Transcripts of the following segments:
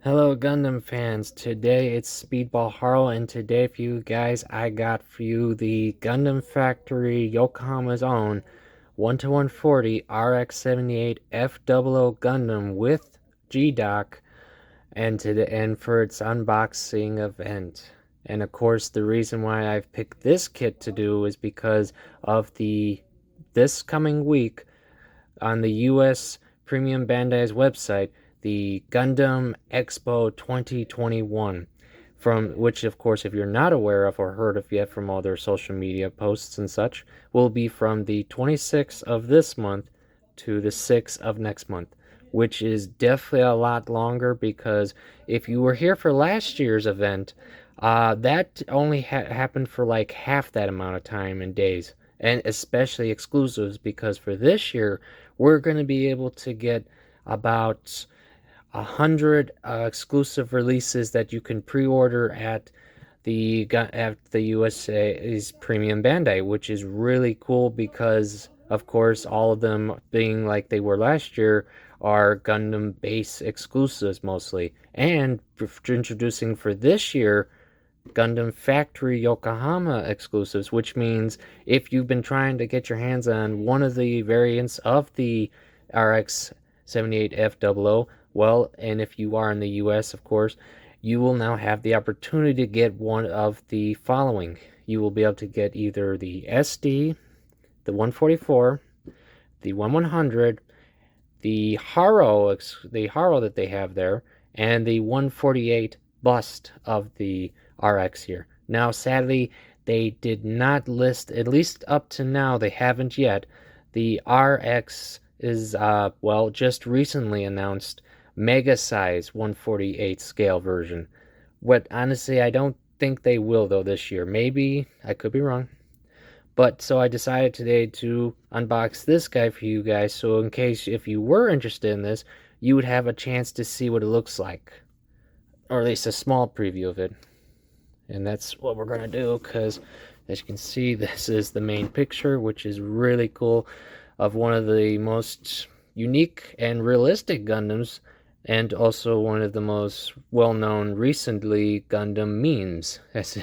Hello Gundam fans, today it's Speedball Harl, and today for you guys I got for you the Gundam Factory Yokohama's own 1-140 RX-78-F00 Gundam with G-Dock and for its unboxing event. And of course the reason why I've picked this kit to do is because of this coming week on the US Premium Bandai's website, the Gundam Expo 2021, from which, of course, if you're not aware of or heard of yet from all their social media posts and such, will be from the 26th of this month to the 6th of next month, which is definitely a lot longer because if you were here for last year's event, that only happened for like half that amount of time and days, and especially exclusives because for this year we're going to be able to get about 100 exclusive releases that you can pre-order at the USA's Premium Bandai, which is really cool because, of course, all of them being like they were last year are Gundam base exclusives mostly, and introducing for this year Gundam Factory Yokohama exclusives, which means if you've been trying to get your hands on one of the variants of the RX 78F00, well, and if you are in the US, of course, you will now have the opportunity to get one of the following. You will be able to get either the SD, the 144, the 1100, the Haro that they have there, and the 148 bust of the RX here. Now, sadly, they did not list, at least up to now, they haven't yet. The RX is, well, just recently announced mega size 148 scale version. What, honestly, I don't think they will, though, this year. Maybe, I could be wrong. But so I decided today to unbox this guy for you guys, so in case if you were interested in this, you would have a chance to see what it looks like, or at least a small preview of it. And that's what we're going to do, because as you can see, this is the main picture, which is really cool, of one of the most unique and realistic Gundams, and also one of the most well-known recently Gundam memes, as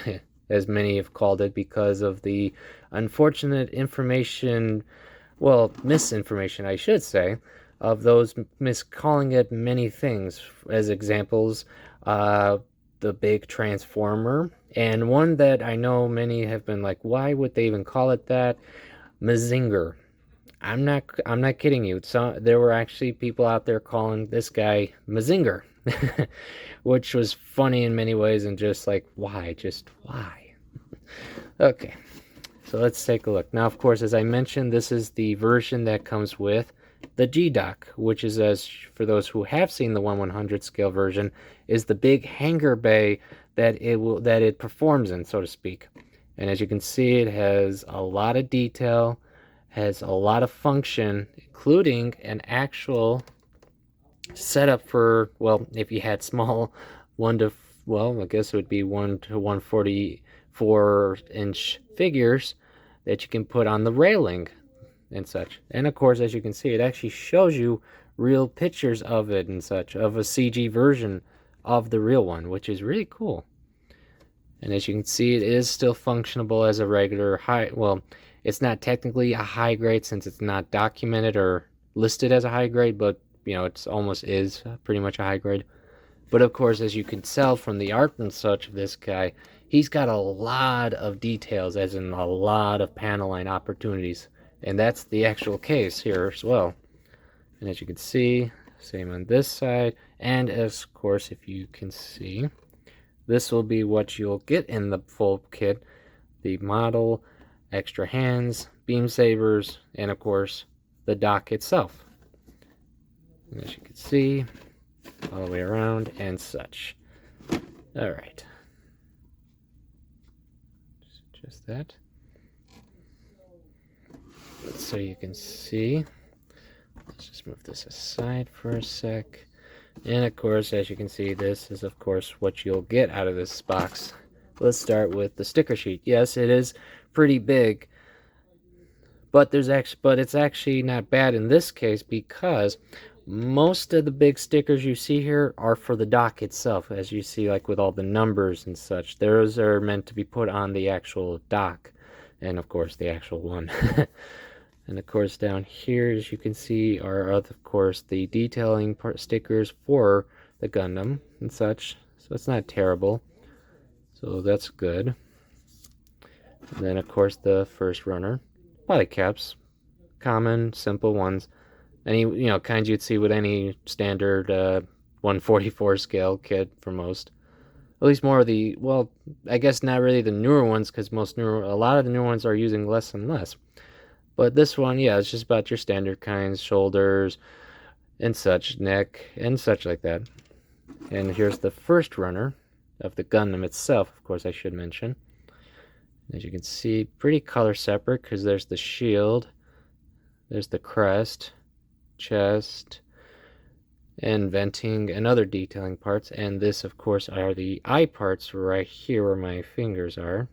many have called it, because of the unfortunate information, well, misinformation, I should say, of those miscalling it many things. As examples, the big transformer, and one that I know many have been like, why would they even call it that? Mazinger. I'm not kidding you. So there were actually people out there calling this guy Mazinger, which was funny in many ways and just like, why? Just why? Okay, so let's take a look. Now, of course, as I mentioned, this is the version that comes with the G-Dock, which is, as for those who have seen the 1/100 scale version, is the big hangar bay that it performs in, so to speak. And as you can see, it has a lot of detail, has a lot of function, including an actual setup for, well, if you had small one to, well, I guess it would be 1 to 144-inch figures that you can put on the railing and such. And of course, as you can see, it actually shows you real pictures of it and such, of a CG version of the real one, which is really cool. And as you can see, it is still functionable as a regular high, well, it's not technically a high grade since it's not documented or listed as a high grade, but you know, it's almost is pretty much a high grade. But of course, as you can tell from the art and such of this guy, he's got a lot of details, as in a lot of panel line opportunities. And that's the actual case here as well. And as you can see, same on this side. And as of course, if you can see, this will be what you'll get in the full kit. The model, extra hands, beam sabers, and of course, the dock itself. And as you can see, all the way around and such. Alright. Just that. So you can see. Let's just move this aside for a sec. And of course, as you can see, this is of course what you'll get out of this box. Let's start with the sticker sheet. Yes, it is pretty big, but it's actually not bad in this case because Most of the big stickers you see here are for the dock itself, as you see, like with all the numbers and such. Those are meant to be put on the actual dock, and of course the actual one. And of course down here, as you can see, are of course the detailing part stickers for the Gundam and such. So it's not terrible. So that's good. And then of course the first runner, polycaps, common, simple ones. Any kinds you'd see with any standard 144 scale kit for most. At least more of the, well, I guess not really the newer ones, because a lot of the newer ones are using less and less. But this one, yeah, it's just about your standard kinds, shoulders and such, neck and such like that. And here's the first runner of the Gundam itself, of course I should mention. As you can see, pretty color separate, because there's the shield, there's the crest, chest, and venting and other detailing parts. And this, of course, are the eye parts right here where my fingers are.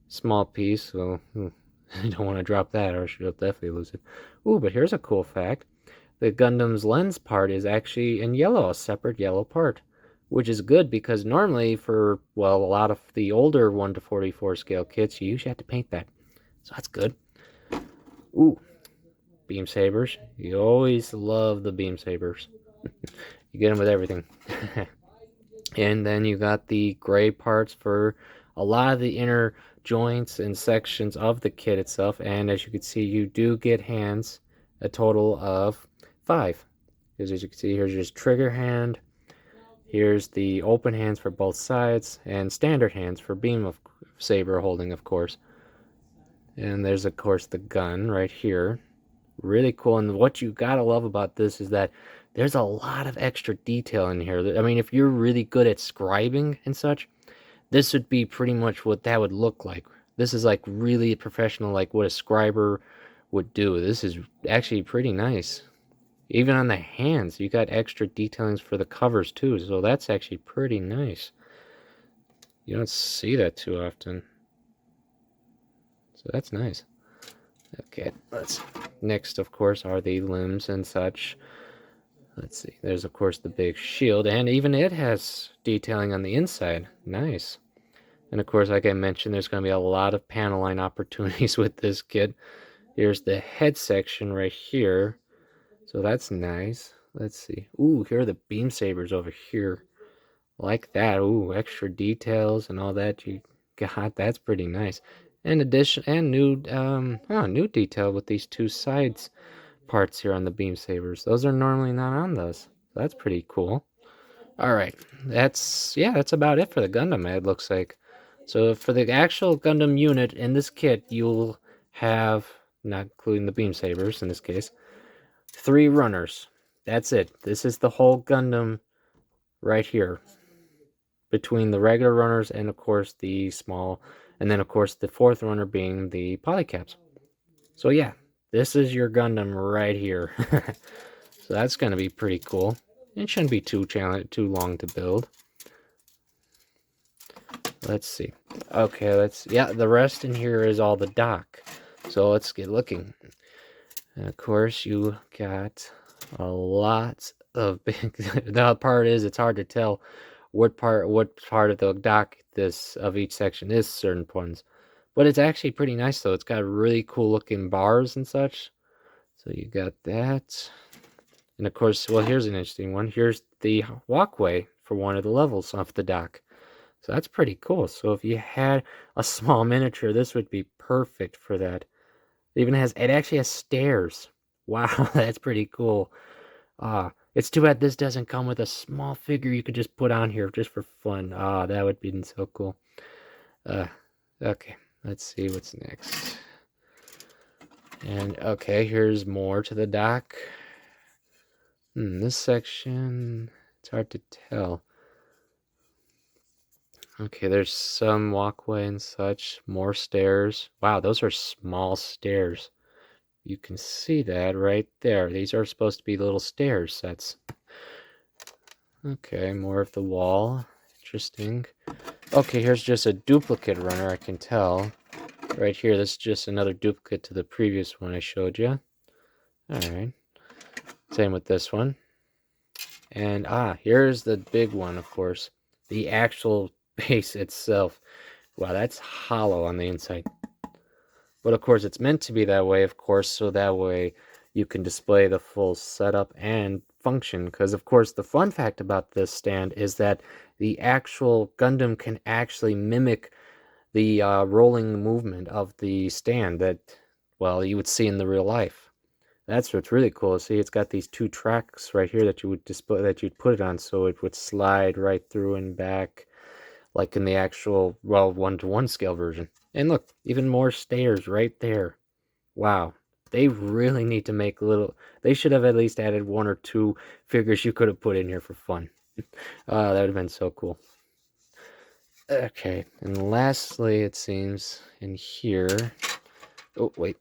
Small piece, so I don't want to drop that, or she'll definitely lose it. Ooh, but here's a cool fact. The Gundam's lens part is actually in yellow, a separate yellow part, which is good because normally for, well, a lot of the older 1 to 44 scale kits, you usually have to paint that. So that's good. Ooh, beam sabers. You always love the beam sabers. You get them with everything. And then you got the gray parts for a lot of the inner joints and sections of the kit itself. And as you can see, you do get hands, a total of 5. Because as you can see, here's just trigger hand. Here's the open hands for both sides, and standard hands for beam of saber holding, of course. And there's, of course, the gun right here. Really cool. And what you gotta love about this is that there's a lot of extra detail in here. I mean, if you're really good at scribing and such, this would be pretty much what that would look like. This is like really professional, like what a scriber would do. This is actually pretty nice. Even on the hands, you got extra detailings for the covers too, so that's actually pretty nice. You don't see that too often. So that's nice. Okay, next, of course, are the limbs and such. Let's see, there's of course the big shield, and even it has detailing on the inside. Nice. And of course, like I mentioned, there's going to be a lot of panel line opportunities with this kit. Here's the head section right here. So that's nice. Let's see. Ooh, here are the beam sabers over here. Like that. Ooh, extra details and all that you got. That's pretty nice. And new detail with these two sides parts here on the beam sabers. Those are normally not on those. So that's pretty cool. All right, that's about it for the Gundam. It looks like. So for the actual Gundam unit in this kit, you'll have, not including the beam sabers in this case, 3 runners. That's it. This is the whole Gundam right here, between the regular runners and of course the small, and then of course the 4th runner being the polycaps. So yeah, this is your Gundam right here. So that's going to be pretty cool. It shouldn't be too long to build. Let's see. Okay, the rest in here is all the dock. So let's get looking. And of course, you got a lot of big. The part is, it's hard to tell what part of the dock of each section is certain ones. But it's actually pretty nice though. It's got really cool looking bars and such. So you got that. And of course, well, here's an interesting one. Here's the walkway for one of the levels off the dock. So that's pretty cool. So if you had a small miniature, this would be perfect for that. It actually has stairs. Wow, that's pretty cool. It's too bad this doesn't come with a small figure you could just put on here just for fun. That would be so cool. Okay, let's see what's next. And okay, here's more to the dock. This section, it's hard to tell. Okay, there's some walkway and such, more stairs. Wow, those are small stairs. You can see that right there. These are supposed to be little stair sets. Okay, more of the wall. Interesting. Okay, here's just a duplicate runner, I can tell. Right here, this is just another duplicate to the previous one I showed you. Alright. Same with this one. And here's the big one, of course. The actual base itself. Wow, that's hollow on the inside. But of course, it's meant to be that way, of course, so that way you can display the full setup and function. Because, of course, the fun fact about this stand is that the actual Gundam can actually mimic the rolling movement of the stand that, well, you would see in the real life. That's what's really cool. See, it's got these two tracks right here that you would display, that you'd put it on, so it would slide right through and back, like in the actual, well, 1-to-1 scale version. And look, even more stairs right there. Wow. They really need to make they should have at least added 1 or 2 figures you could have put in here for fun. That would have been so cool. Okay, and lastly, it seems in here. Oh wait,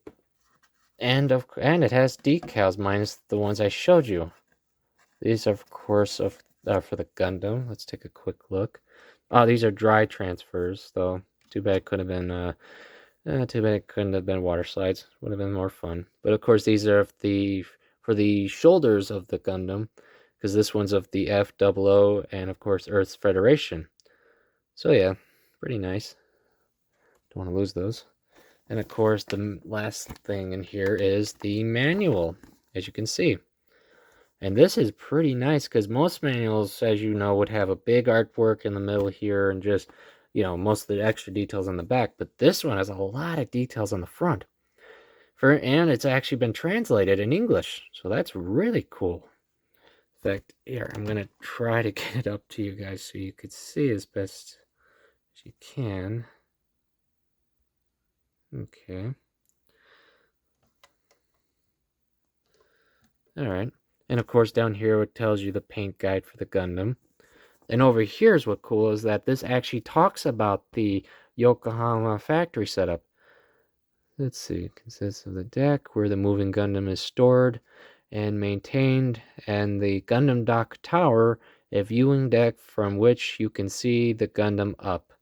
and it has decals minus the ones I showed you. These, of course, for the Gundam. Let's take a quick look. Oh, these are dry transfers, though. Too bad it could have been. Too bad it couldn't have been water slides. Would have been more fun. But of course, these are for the shoulders of the Gundam, because this one's of the F00 and of course Earth's Federation. So yeah, pretty nice. Don't want to lose those. And of course, the last thing in here is the manual, as you can see. And this is pretty nice because most manuals, as you know, would have a big artwork in the middle here and just, most of the extra details on the back. But this one has a lot of details on the front. And it's actually been translated in English. So that's really cool. In fact, here, I'm going to try to get it up to you guys so you could see as best as you can. Okay. All right. And of course, down here it tells you the paint guide for the Gundam. And over here is what cool is that this actually talks about the Yokohama factory setup. Let's see, it consists of the deck where the moving Gundam is stored and maintained, and the Gundam dock tower, a viewing deck from which you can see the Gundam up,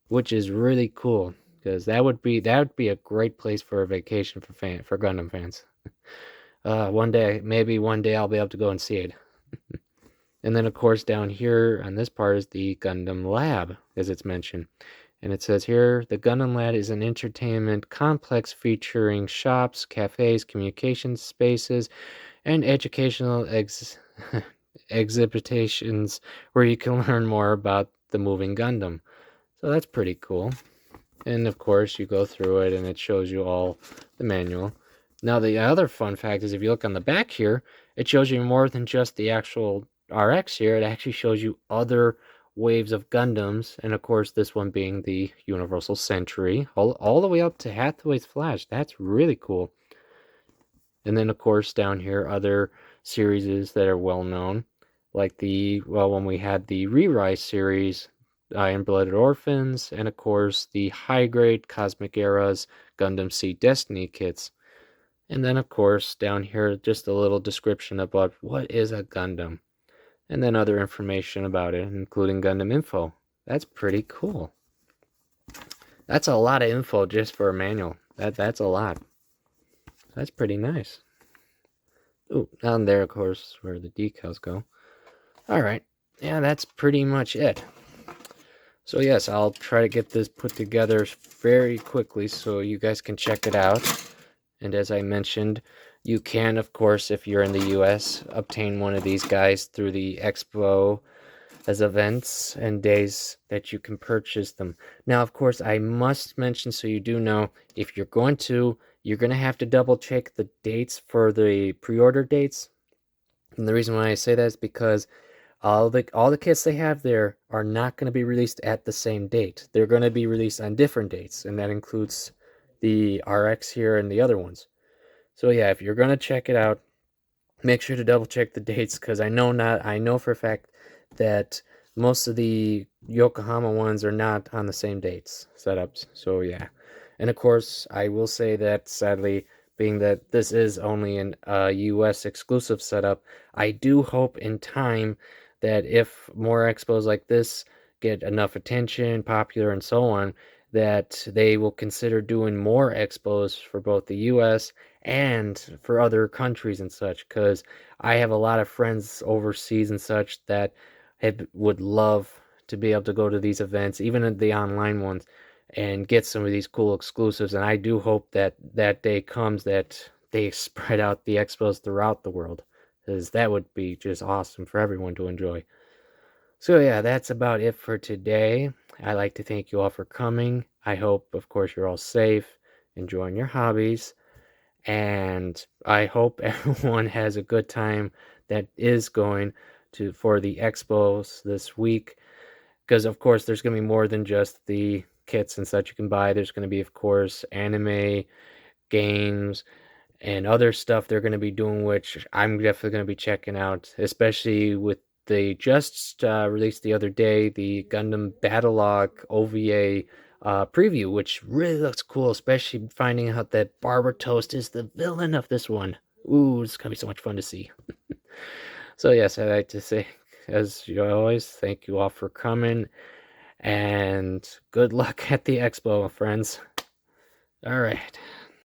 which is really cool because that would be a great place for a vacation for Gundam fans. Maybe one day I'll be able to go and see it. And then, of course, down here on this part is the Gundam Lab, as it's mentioned. And it says here, the Gundam Lab is an entertainment complex featuring shops, cafes, communication spaces, and educational exhibitations where you can learn more about the moving Gundam. So that's pretty cool. And, of course, you go through it and it shows you all the manual. Now, the other fun fact is if you look on the back here, it shows you more than just the actual RX here. It actually shows you other waves of Gundams, and of course this one being the Universal Century, all the way up to Hathaway's Flash. That's really cool. And then of course down here other series that are well known, like when we had the Re-Rise series, Iron-Blooded Orphans, and of course the high-grade Cosmic Era's Gundam Seed Destiny kits. And then, of course, down here, just a little description about what is a Gundam. And then other information about it, including Gundam info. That's pretty cool. That's a lot of info just for a manual. That's a lot. That's pretty nice. Ooh, down there, of course, where the decals go. Alright, yeah, that's pretty much it. So yes, I'll try to get this put together very quickly so you guys can check it out. And as I mentioned, you can, of course, if you're in the US, obtain one of these guys through the Expo as events and days that you can purchase them. Now, of course, I must mention so you do know, if you're going to have to double check the dates for the pre-order dates. And the reason why I say that is because all the kits they have there are not going to be released at the same date. They're going to be released on different dates, and that includes the RX here and the other ones. So yeah, if you're going to check it out, make sure to double check the dates, because I know for a fact that most of the Yokohama ones are not on the same dates setups. So yeah. And of course, I will say that sadly, being that this is only an US exclusive setup, I do hope in time that if more expos like this get enough attention, popular, and so on, that they will consider doing more expos for both the US and for other countries and such, because I have a lot of friends overseas and such that would love to be able to go to these events, even at the online ones, and get some of these cool exclusives. And I do hope that that day comes that they spread out the expos throughout the world, because that would be just awesome for everyone to enjoy. So yeah, that's about it for today. I'd like to thank you all for coming. I hope, of course, you're all safe, enjoying your hobbies, and I hope everyone has a good time that is going to for the expos this week. Because of course, there's going to be more than just the kits and such you can buy. There's going to be, of course, anime, games, and other stuff they're going to be doing, which I'm definitely going to be checking out, especially with they just released the other day the Gundam Battlelog OVA preview, which really looks cool, especially finding out that Barbara Toast is the villain of this one. Ooh, it's going to be so much fun to see. So, yes, I'd like to say, as you always, thank you all for coming, and good luck at the expo, friends. All right.